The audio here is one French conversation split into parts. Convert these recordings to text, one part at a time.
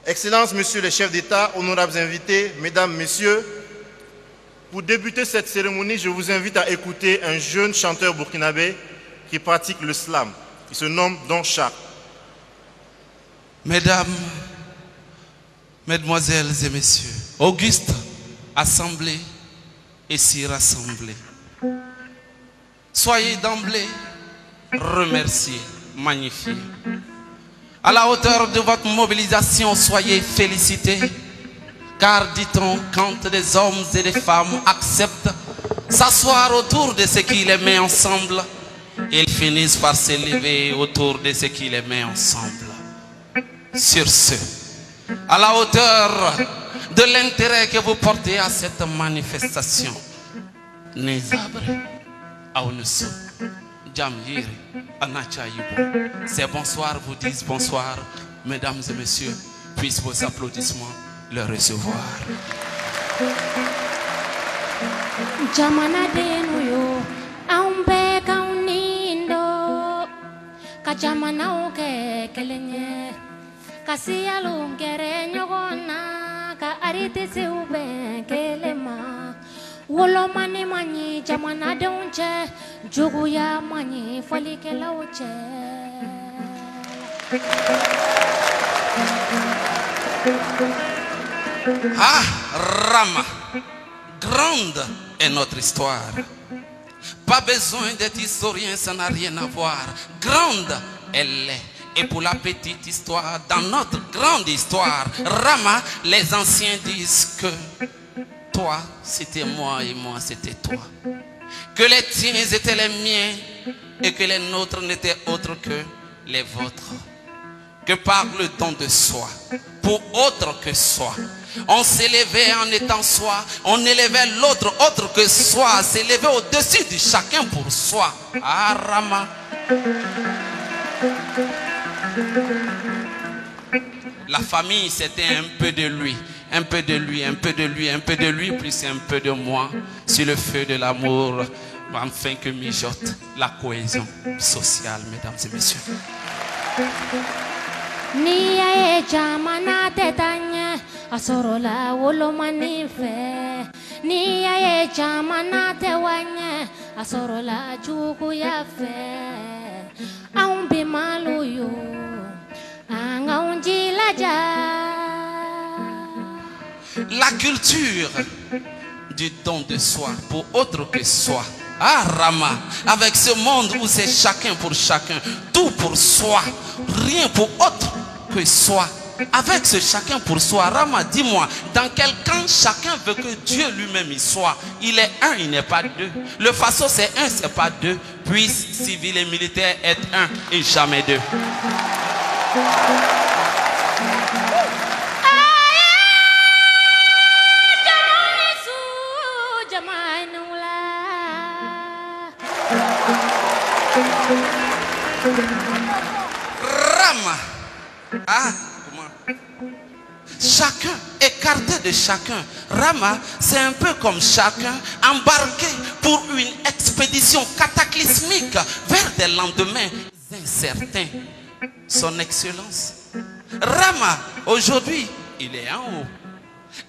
Excellences, Monsieur le chef d'État, honorables invités, Mesdames, Messieurs, pour débuter cette cérémonie, je vous invite à écouter un jeune chanteur burkinabé qui pratique le slam. Il se nomme Don Charles. Mesdames, Mesdemoiselles et Messieurs, auguste assemblée et si rassemblée, soyez d'emblée remerciés, magnifiés. À la hauteur de votre mobilisation, soyez félicités, car dit-on, quand des hommes et des femmes acceptent s'asseoir autour de ce qui les met ensemble, ils finissent par s'élever autour de ce qui les met ensemble. Sur ce, à la hauteur de l'intérêt que vous portez à cette manifestation, ces bonsoirs vous disent bonsoir, mesdames et messieurs, puissent vos applaudissements le recevoir. Wolomani mani jamana donche joguya mani folikela oche. Ah, Rama, grande est notre histoire. Pas besoin d'être historien, ça n'a rien à voir. Grande, elle est. Et pour la petite histoire, dans notre grande histoire, Rama, les anciens disent que toi, c'était moi et moi, c'était toi. Que les tiens étaient les miens et que les nôtres n'étaient autres que les vôtres. Que par le don de soi, pour autre que soi, on s'élevait en étant soi, on élevait l'autre autre que soi, s'élevait au-dessus de chacun pour soi. Ah, Rama. La famille, c'était un peu de lui, un peu de lui, un peu de lui, un peu de lui, plus un peu de moi, sur le feu de l'amour, enfin que mijote la cohésion sociale, mesdames et messieurs. Niya e jamana tetanye asorola wolomani fe. Niya e jamana tewanye asorola jugu ya fe. Aumbi maluyo angaunji laja. La culture du don de soi pour autre que soi. Ah, Rama, avec ce monde où c'est chacun pour chacun, tout pour soi, rien pour autre que soi. Avec ce chacun pour soi, Rama, dis-moi, dans quel camp chacun veut que Dieu lui-même y soit? Il est un, il n'est pas deux. Le faso c'est un, c'est pas deux. Puisse civil et militaire être un et jamais deux. Rama. Ah, comment? Chacun écarté de chacun. Rama, c'est un peu comme chacun embarqué pour une expédition cataclysmique vers des lendemains incertains. Son Excellence Rama, aujourd'hui, il est en haut.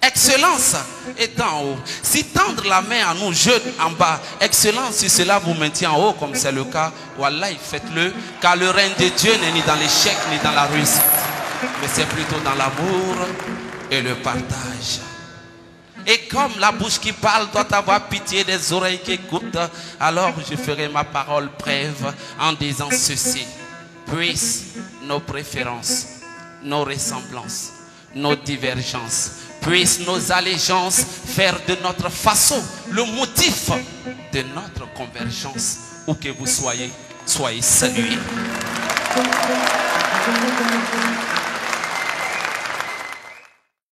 Excellence est en haut. Si tendre la main à nous jeunes en bas, Excellence, si cela vous maintient en haut, comme c'est le cas, Wallah, faites-le, car le règne de Dieu n'est ni dans l'échec ni dans la réussite, mais c'est plutôt dans l'amour et le partage. Et comme la bouche qui parle doit avoir pitié des oreilles qui écoutent, alors je ferai ma parole brève en disant ceci. Puissent nos préférences, nos ressemblances, nos divergences, puissent nos allégeances faire de notre façon le motif de notre convergence. Où que vous soyez, soyez salués.